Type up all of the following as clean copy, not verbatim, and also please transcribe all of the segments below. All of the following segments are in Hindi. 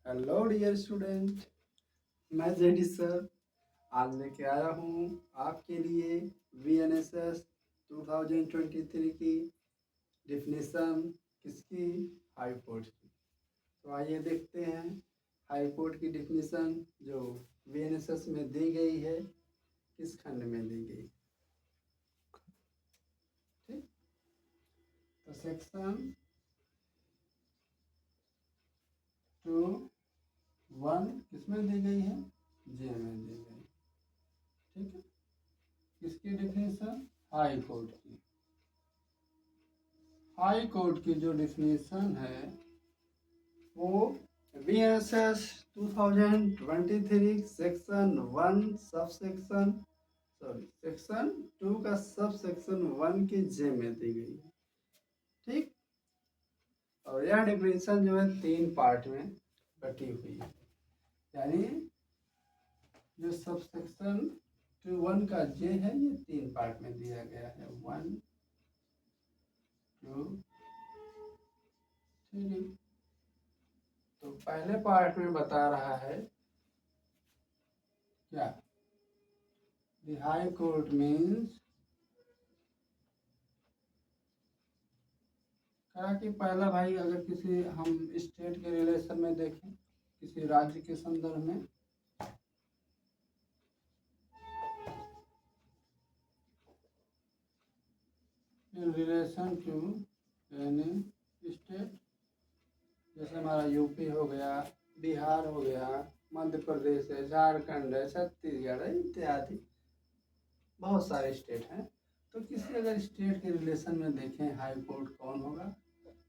हेलो डियर स्टूडेंट, मैं जेडी सर आज लेके आया हूँ आपके लिए VNSS 2023 की डिफिनीसन किसकी, हाई कोर्ट की। तो आइए देखते हैं हाई कोर्ट की डिफिनीसन जो VNSS में दी गई है किस खंड में दी गई। ठीक, तो सेक्शन 2(1) किसमें दी गई है, जे में दी गई। ठीक है, किसकी डिफिनीसन, हाई कोर्ट की। हाई कोर्ट की जो डिफिनीशन है वो VNSS 2023 सेक्शन 1 सेक्शन 2 का सब सेक्शन 1 के जे में दी गई है। ठीक, और यह डिफिनीशन जो है 3 पार्ट में बटी हुई है, यानी जो सब सेक्शन 1 का जे है ये 3 पार्ट में दिया गया है, 1 2 3। तो पहले पार्ट में बता रहा है क्या, द हाई कोर्ट मीन्स, कहा कि पहला भाई अगर किसी हम स्टेट के रिलेशन में देखें, किसी राज्य के संदर्भ में, in relation to any state, जैसे हमारा यूपी हो गया, बिहार हो गया, मध्य प्रदेश है, झारखंड है, छत्तीसगढ़ है, इत्यादि बहुत सारे स्टेट हैं। तो किसी अगर स्टेट के रिलेशन में देखें हाई कोर्ट कौन होगा,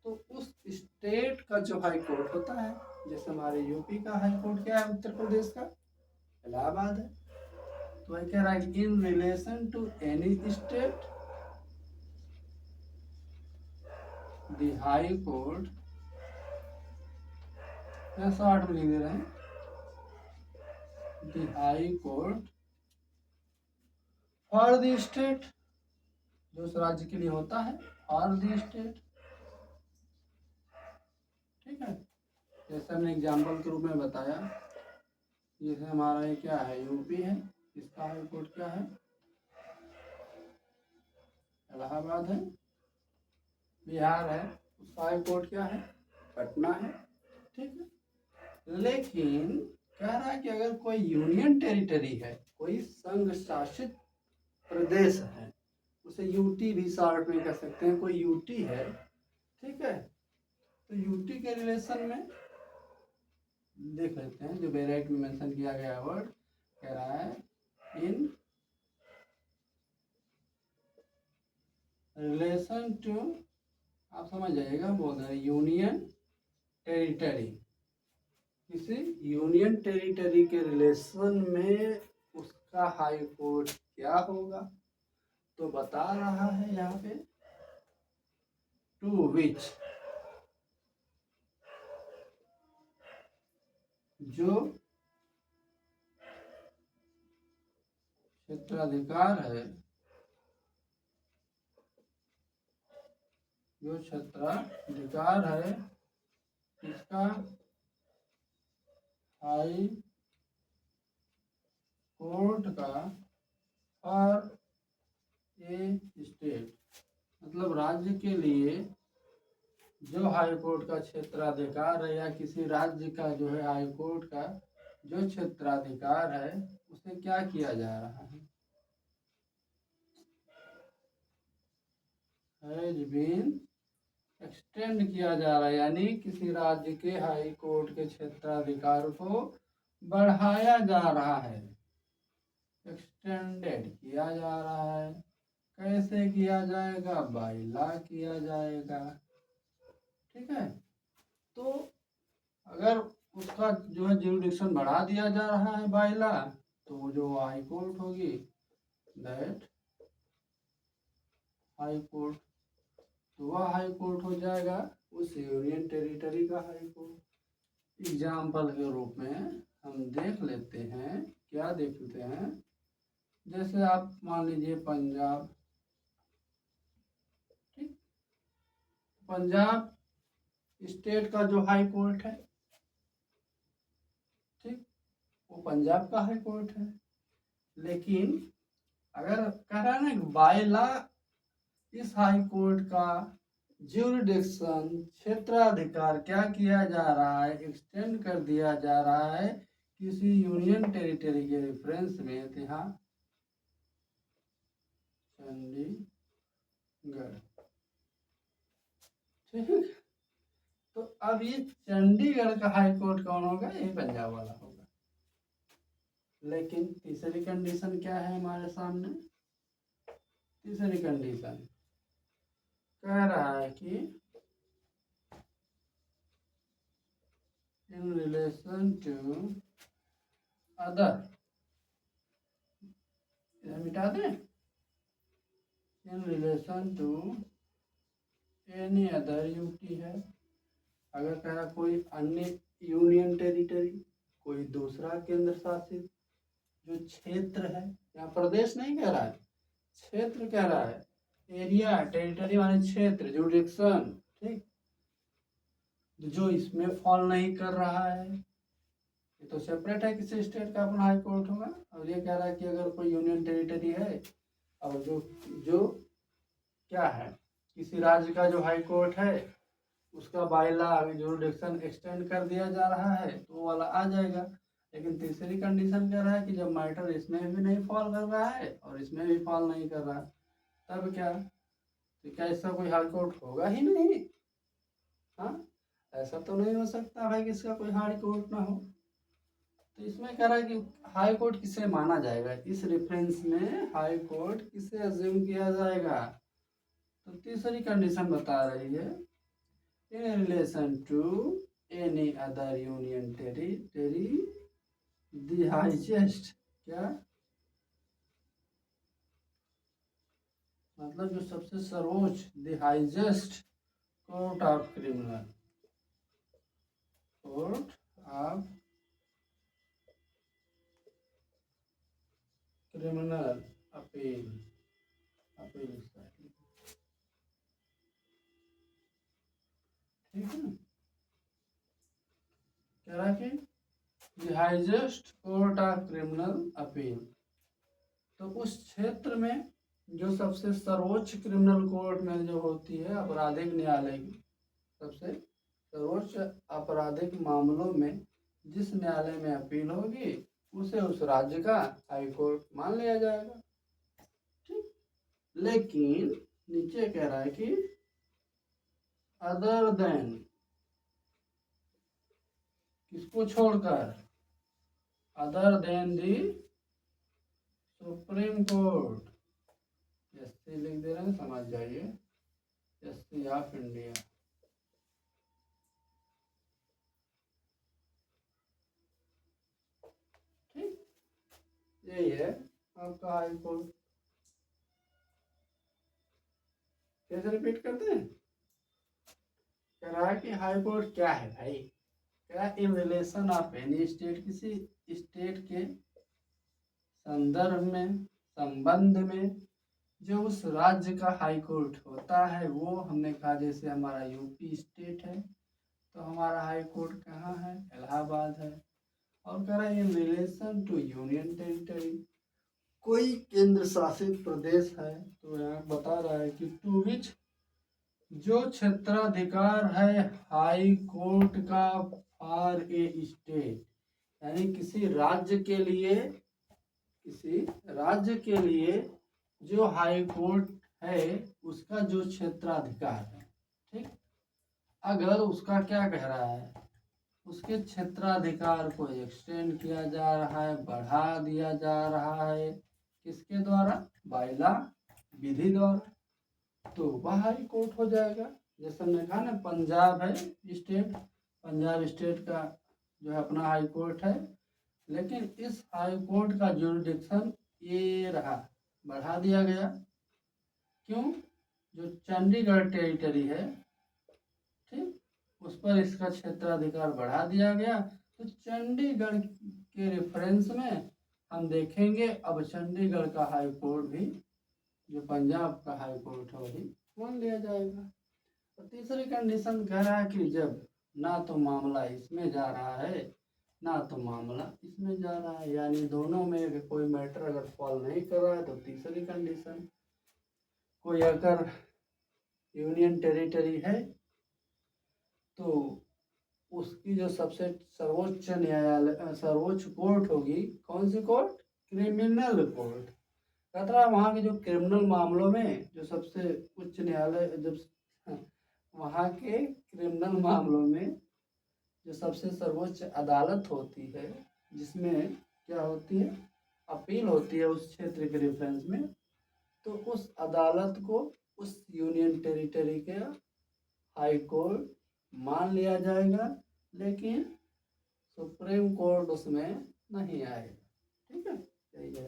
तो उस स्टेट का जो हाई कोर्ट होता है, जैसे हमारे यूपी का हाई कोर्ट क्या है, उत्तर प्रदेश का इलाहाबाद है। तो वही कह रहा है in relation to any state the high court, या शॉर्ट में लिख दे रहे हैं the high court for the state, जो उस राज्य के लिए होता है, फॉर द स्टेट। ठीक है, जैसे हमने एग्जाम्पल के रूप में बताया, जैसे हमारा ये क्या है, यूपी है, इसका हाई कोर्ट क्या है, इलाहाबाद है। बिहार है, उसका हाई कोर्ट क्या है, पटना है। ठीक है, लेकिन कह रहा है कि अगर कोई यूनियन टेरिटरी है, कोई संघ शासित प्रदेश है, उसे यूटी भी शॉर्ट में कह सकते हैं, कोई यूटी है, ठीक है, तो यूटी के रिलेशन में देख लेते हैं, जो बैराइट में मेंशन किया गया वर्ड कह रहा है इन रिलेशन टू, आप समझ जाइएगा, बोल रहे हैं यूनियन टेरिटरी, किसी यूनियन टेरिटरी के रिलेशन में उसका हाई कोर्ट क्या होगा। तो बता रहा है यहाँ पे टू विच, जो क्षेत्राधिकार है, जो क्षेत्राधिकार है इसका हाई कोर्ट का फॉर ए स्टेट, मतलब राज्य के लिए जो हाई कोर्ट का क्षेत्राधिकार है, या किसी राज्य का जो है हाई कोर्ट का जो क्षेत्राधिकार है, उसे क्या किया जा रहा है, हैज बीन एक्सटेंड किया जा रहा है, यानी किसी राज्य के हाई कोर्ट के क्षेत्राधिकार को बढ़ाया जा रहा है, एक्सटेंडेड किया जा रहा है। कैसे किया जाएगा, बाय लॉ किया जाएगा। ठीक है, तो अगर उसका जो है ज्यूरिडिक्शन बढ़ा दिया जा रहा है बाय लॉ, तो वो जो हाई कोर्ट होगी, दैट हाई कोर्ट, तो वह हाई कोर्ट हो जाएगा उस यूनियन टेरिटरी का हाई कोर्ट। एग्जाम्पल के रूप में हम देख लेते हैं, क्या देख लेते हैं, जैसे आप मान लीजिए पंजाब, ठीक, पंजाब स्टेट का जो हाई कोर्ट है, वो पंजाब का हाई कोर्ट है। लेकिन अगर कह रहा है ना बाय लॉ इस हाई कोर्ट का ज्यूरिडिक्शन क्षेत्राधिकार क्या किया जा रहा है, एक्सटेंड कर दिया जा रहा है किसी यूनियन टेरिटरी के रेफरेंस में। तो यहाँ चंडीगढ़, ठीक। तो अब ये चंडीगढ़ का हाई कोर्ट कौन होगा, ये पंजाब वाला होगा। लेकिन तीसरी कंडीशन क्या है हमारे सामने, तीसरी कंडीशन कह रहा है कि इन रिलेशन टू अदर, मिटा दें, in relation to any other UT है। अगर कह रहा कोई अन्य यूनियन टेरिटरी, कोई दूसरा केंद्र शासित जो क्षेत्र है, यहाँ प्रदेश नहीं कह रहा है, क्षेत्र कह रहा है, एरिया, टेरिटरी माने क्षेत्र, जुडिक्शन, ठीक, जो इसमें फॉल नहीं कर रहा है, ये तो सेपरेट है, किसी स्टेट का अपना हाई कोर्ट होगा। और ये कह रहा है कि अगर कोई यूनियन टेरिटरी है और जो क्या है, किसी राज्य का जो हाई कोर्ट है उसका बायला जुरिडिक्शन एक्सटेंड कर दिया जा रहा है तो वो वाला आ जाएगा। लेकिन तीसरी कंडीशन कह रहा है कि जब मैटर इसमें भी नहीं फॉल कर रहा है और इसमें भी फॉल नहीं कर रहा, तब क्या, तो क्या इसका कोई हाई कोर्ट होगा ही नहीं। हाँ, ऐसा तो नहीं हो सकता भाई कि इसका कोई हाई कोर्ट ना हो। तो इसमें कह रहा है कि हाई कोर्ट किसे माना जाएगा, इस रेफरेंस में हाई कोर्ट किसे अज्यूम किया जाएगा। तो तीसरी कंडीशन बता रही है in relation to any other union territory the highest, क्या मतलब जो सबसे सर्वोच्च, the highest court of criminal, court of criminal appeal, appeal, ठीक है ना। कह रहा है कि the highest court of criminal appeal, तो उस क्षेत्र में जो सबसे सर्वोच्च क्रिमिनल कोर्ट में जो होती है आपराधिक न्यायालय की, सबसे सर्वोच्च आपराधिक मामलों में जिस न्यायालय में अपील होगी उसे उस राज्य का हाई कोर्ट मान लिया जाएगा, ठीक। लेकिन नीचे कह रहा है कि अदर देन, किसको छोड़कर, अदर देन दी सुप्रीम कोर्ट, एससी लिख दे रहे हैं, समझ जाइए, एससी ऑफ इंडिया, ठीक। यही है आपका हाई कोर्ट। कैसे रिपीट करते हैं, कह रहा है कि हाई कोर्ट क्या है भाई, क्या in relation of any state, किसी स्टेट के संदर्भ में, संबंध में जो उस राज्य का हाई कोर्ट होता है, वो हमने कहा जैसे हमारा यूपी स्टेट है तो हमारा हाई कोर्ट कहाँ है, इलाहाबाद है। और कह रहा है in relation to union territory, कोई केंद्र शासित प्रदेश है तो यहाँ बता रहा है कि टू विच, जो क्षेत्राधिकार है हाई कोर्ट का फॉर ए स्टेट, यानी किसी राज्य के लिए, किसी राज्य के लिए जो हाई कोर्ट है उसका जो क्षेत्राधिकार है, ठीक। अगर उसका क्या कह रहा है, उसके क्षेत्राधिकार को एक्सटेंड किया जा रहा है, बढ़ा दिया जा रहा है, किसके द्वारा, बायला विधि द्वारा, तो वह हाई कोर्ट हो जाएगा। जैसे हमने कहा ना पंजाब है स्टेट, पंजाब स्टेट का जो है अपना हाई कोर्ट है, लेकिन इस हाई कोर्ट का जुरिडिक्शन ये रहा, बढ़ा दिया गया, क्यों, जो चंडीगढ़ टेरिटरी है, ठीक, उस पर इसका क्षेत्राधिकार बढ़ा दिया गया। तो चंडीगढ़ के रेफरेंस में हम देखेंगे अब चंडीगढ़ का हाई कोर्ट भी जो पंजाब का हाई कोर्ट है वही मान लिया जाएगा। तो तीसरी कंडीशन कह रहा है कि जब ना तो मामला इसमें जा रहा है ना तो मामला इसमें जा रहा है, यानी दोनों में कोई मैटर अगर फॉल नहीं कर रहा है तो तीसरी कंडीशन, कोई अगर यूनियन टेरिटरी है तो उसकी जो सबसे सर्वोच्च न्यायालय सर्वोच्च कोर्ट होगी, कौन सी कोर्ट? Criminal court. कहता है वहाँ के जो क्रिमिनल मामलों में जो सबसे उच्च न्यायालय, जब वहाँ के क्रिमिनल मामलों में जो सबसे सर्वोच्च अदालत होती है, जिसमें क्या होती है, अपील होती है उस क्षेत्र के रेफरेंस में, तो उस अदालत को उस यूनियन टेरिटरी के हाई कोर्ट मान लिया जाएगा, लेकिन सुप्रीम कोर्ट उसमें नहीं आएगा। ठीक है, यही है।